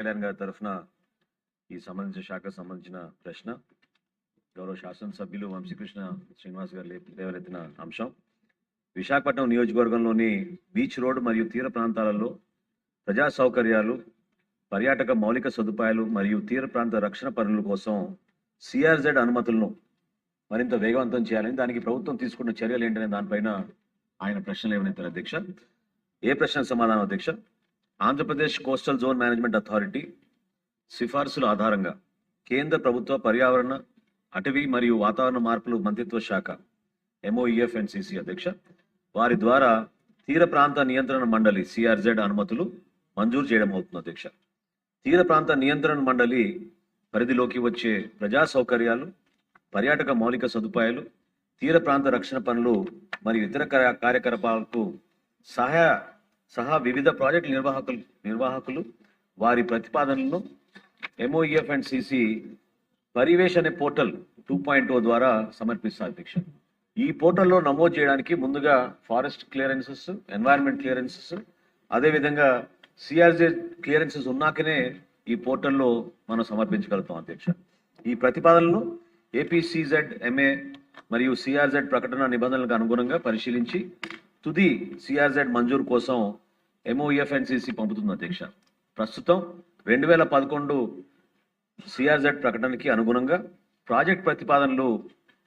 కళ్యాణ్ గారి తరఫున ఈ సంబంధించిన శాఖకు సంబంధించిన ప్రశ్న గౌరవ శాసనసభ్యులు వంశీకృష్ణ శ్రీనివాస్ గారు లేవనెత్తిన అంశం. విశాఖపట్నం నియోజకవర్గంలోని బీచ్ రోడ్ మరియు తీర ప్రాంతాలలో ప్రజా సౌకర్యాలు, పర్యాటక మౌలిక సదుపాయాలు మరియు తీర ప్రాంత రక్షణ పనుల కోసం సిఆర్జెడ్ అనుమతులను మరింత వేగవంతం చేయాలని, దానికి ప్రభుత్వం తీసుకున్న చర్యలు ఏంటనే దానిపైన ఆయన ప్రశ్నలు లేవనెత్తారు. అధ్యక్ష, ఏ ప్రశ్నకు సమాధానం అధ్యక్ష? Andhra Pradesh coastal zone management authority సిఫార్సుల ఆధారంగా కేంద్ర ప్రభుత్వ పర్యావరణ, అటవీ మరియు వాతావరణ మార్పులు మంత్రిత్వ శాఖ MOEF&CC అధ్యక్ష వారి ద్వారా తీర ప్రాంత నియంత్రణ మండలి సిఆర్జెడ్ అనుమతులు మంజూరు చేయడం అవుతుంది. అధ్యక్ష, తీర ప్రాంత నియంత్రణ మండలి పరిధిలోకి వచ్చే ప్రజా సౌకర్యాలు, పర్యాటక మౌలిక సదుపాయాలు, తీర ప్రాంత రక్షణ పనులు మరియు ఇతర కార్యకలాపాలకు సహా వివిధ ప్రాజెక్టు నిర్వాహకులు వారి ప్రతిపాదనలను MOEF&CC పరివేష్ అనే పోర్టల్ 2.0 ద్వారా సమర్పిస్తారు. అధ్యక్ష, ఈ పోర్టల్లో నమోదు చేయడానికి ముందుగా ఫారెస్ట్ క్లియరెన్సెస్, ఎన్వైరన్మెంట్ క్లియరెన్సెస్, అదేవిధంగా సిఆర్జెడ్ క్లియరెన్సెస్ ఉన్నాకనే ఈ పోర్టల్లో మనం సమర్పించగలుగుతాం. అధ్యక్ష, ఈ ప్రతిపాదనలను APCZMA మరియు సిఆర్జెడ్ ప్రకటన నిబంధనలకు అనుగుణంగా పరిశీలించి తుది సిఆర్జెడ్ మంజూరు కోసం MOEF&CC పంపుతుంది. అధ్యక్ష, ప్రస్తుతం 2011 సిఆర్జెడ్ ప్రకటనకి అనుగుణంగా ప్రాజెక్ట్ ప్రతిపాదనలు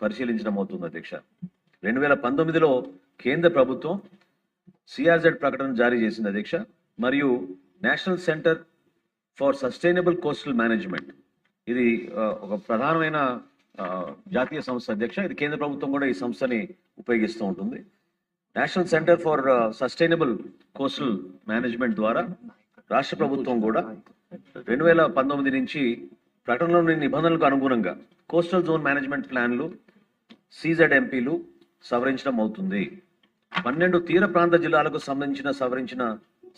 పరిశీలించడం అవుతుంది. అధ్యక్ష, 2019లో కేంద్ర ప్రభుత్వం సిఆర్జెడ్ ప్రకటన జారీ చేసింది. అధ్యక్ష, మరియు national centre for sustainable coastal management ఇది ఒక ప్రధానమైన జాతీయ సంస్థ. అధ్యక్ష, ఇది కేంద్ర ప్రభుత్వం కూడా ఈ సంస్థని ఉపయోగిస్తూ ఉంటుంది. National centre for sustainable coastal management ద్వారా రాష్ట్ర ప్రభుత్వం కూడా 2019 నుంచి ప్రకటనలోని నిబంధనలకు అనుగుణంగా కోస్టల్ జోన్ మేనేజ్మెంట్ ప్లాన్లు, CZMPలు సవరించడం అవుతుంది. 12 తీర ప్రాంత జిల్లాలకు సంబంధించిన సవరించిన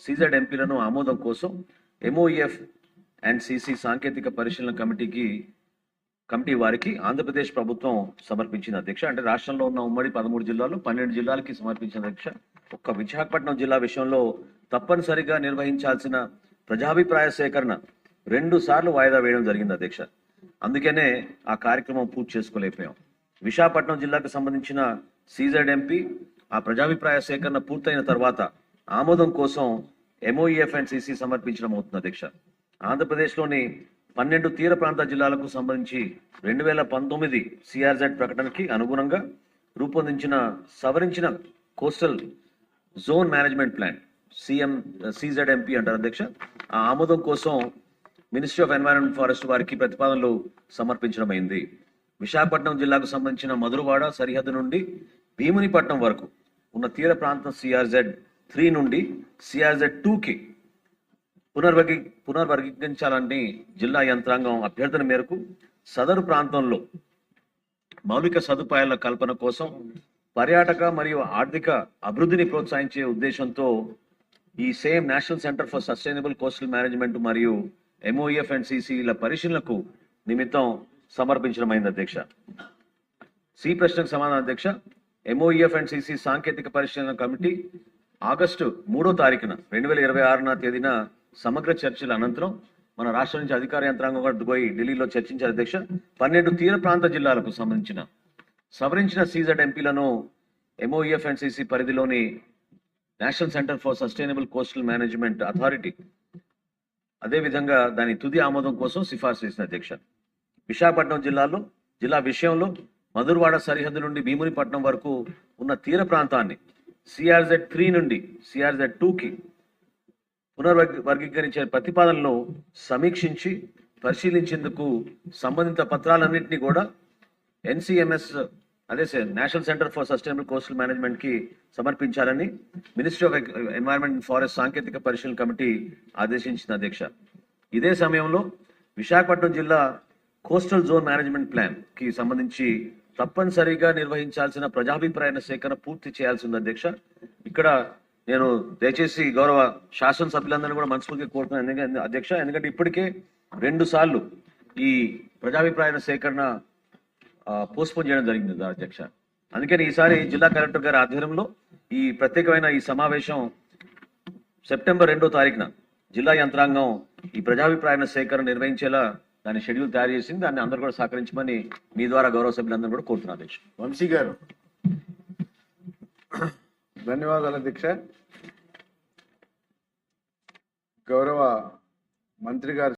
CZMPలను ఆమోదం కోసం MOEF&CC సాంకేతిక పరిశీలన కమిటీ వారికి ఆంధ్రప్రదేశ్ ప్రభుత్వం సమర్పించింది. అధ్యక్ష, అంటే రాష్ట్రంలో ఉన్న ఉమ్మడి 13 జిల్లాలు 12 జిల్లాలకి సమర్పించిన. అధ్యక్ష, ఒక్క విశాఖపట్నం జిల్లా విషయంలో తప్పనిసరిగా నిర్వహించాల్సిన ప్రజాభిప్రాయ సేకరణ 2 సార్లు వాయిదా వేయడం జరిగింది. అధ్యక్ష, అందుకనే ఆ కార్యక్రమం పూర్తి చేసుకోలేకపోయాం. విశాఖపట్నం జిల్లాకు సంబంధించిన CZMP ఆ ప్రజాభిప్రాయ సేకరణ పూర్తయిన తర్వాత ఆమోదం కోసం MOEF&CC సమర్పించడం అవుతుంది. అధ్యక్ష, ఆంధ్రప్రదేశ్లోని 12 తీర ప్రాంత జిల్లాలకు సంబంధించి 2019 సిఆర్జెడ్ ప్రకటనకి అనుగుణంగా రూపొందించిన సవరించిన coastal zone management plan CZMP అంటారు. అధ్యక్ష, ఆ ఆమోదం కోసం మినిస్ట్రీ ఆఫ్ ఎన్వైరన్మెంట్ ఫారెస్ట్ వారికి ప్రతిపాదనలు సమర్పించడం అయింది. విశాఖపట్నం జిల్లాకు సంబంధించిన మధురవాడ సరిహద్దు నుండి భీమునిపట్నం వరకు ఉన్న తీర ప్రాంతం CRZ3 నుండి CRZ2కి పునర్వర్గీకరించాలని జిల్లా యంత్రాంగం అభ్యర్థన మేరకు సదరు ప్రాంతంలో మౌలిక సదుపాయాల కల్పన కోసం పర్యాటక మరియు ఆర్థిక అభివృద్ధిని ప్రోత్సహించే ఉద్దేశంతో ఈ same national centre for sustainable coastal management మరియు MOEF&CCల పరిశీలనకు నిమిత్తం సమర్పించడం అయింది. అధ్యక్ష, సి ప్రశ్నకు సమాధానం. అధ్యక్ష, MOEF&CC సాంకేతిక పరిశీలన కమిటీ ఆగస్టు 3వ తారీఖున 2026 తేదీన సమగ్ర చర్చల అనంతరం మన రాష్ట్రం నుంచి అధికార యంత్రాంగం పోయి ఢిల్లీలో చర్చించారు. అధ్యక్ష, 12 తీర ప్రాంత జిల్లాలకు సంబంధించిన సవరించిన CZMPలను MOEF&CC పరిధిలోని national centre for sustainable coastal management authority అదేవిధంగా దాని తుది ఆమోదం కోసం సిఫార్సు చేసిన. అధ్యక్ష, విశాఖపట్నం జిల్లా విషయంలో మధురవాడ సరిహద్దు నుండి భీమునిపట్నం వరకు ఉన్న తీర ప్రాంతాన్ని CRZ3 నుండి CRZ2కి పునర్వర్గీకరించే ప్రతిపాదనలను సమీక్షించి పరిశీలించేందుకు సంబంధిత పత్రాలన్నింటినీ కూడా NCMS national centre for sustainable coastal management కి సమర్పించాలని మినిస్ట్రీ ఆఫ్ ఎన్వైరన్మెంట్ ఫారెస్ట్ సాంకేతిక పరిశీలన కమిటీ ఆదేశించింది. అధ్యక్ష, ఇదే సమయంలో విశాఖపట్నం జిల్లా కోస్టల్ జోన్ మేనేజ్మెంట్ ప్లాన్ కి సంబంధించి తప్పనిసరిగా నిర్వహించాల్సిన ప్రజాభిప్రాయ సేకరణ పూర్తి చేయాల్సింది. అధ్యక్ష, ఇక్కడ నేను దయచేసి గౌరవ శాసనసభ్యులందరినీ కూడా మనస్ఫూర్తిగా కోరుతున్నాను. అధ్యక్ష, ఎందుకంటే ఇప్పటికే 2 సార్లు ఈ ప్రజాభిప్రాయ సేకరణ పోస్ట్పోన్ చేయడం జరిగింది. అధ్యక్ష, అందుకని ఈసారి జిల్లా కలెక్టర్ గారి ఆధ్వర్యంలో ఈ ప్రత్యేకమైన ఈ సమావేశం సెప్టెంబర్ 2వ తారీఖున జిల్లా యంత్రాంగం ఈ ప్రజాభిప్రాయ సేకరణ నిర్వహించేలా దాని షెడ్యూల్ తయారు చేసింది. దాన్ని అందరూ కూడా సహకరించమని మీ ద్వారా గౌరవ సభ్యులందరూ కూడా కోరుతున్నారు అధ్యక్ష. వంశీ గారు. ధన్యవాదాలు అధ్యక్ష. గౌరవ మంత్రి గారు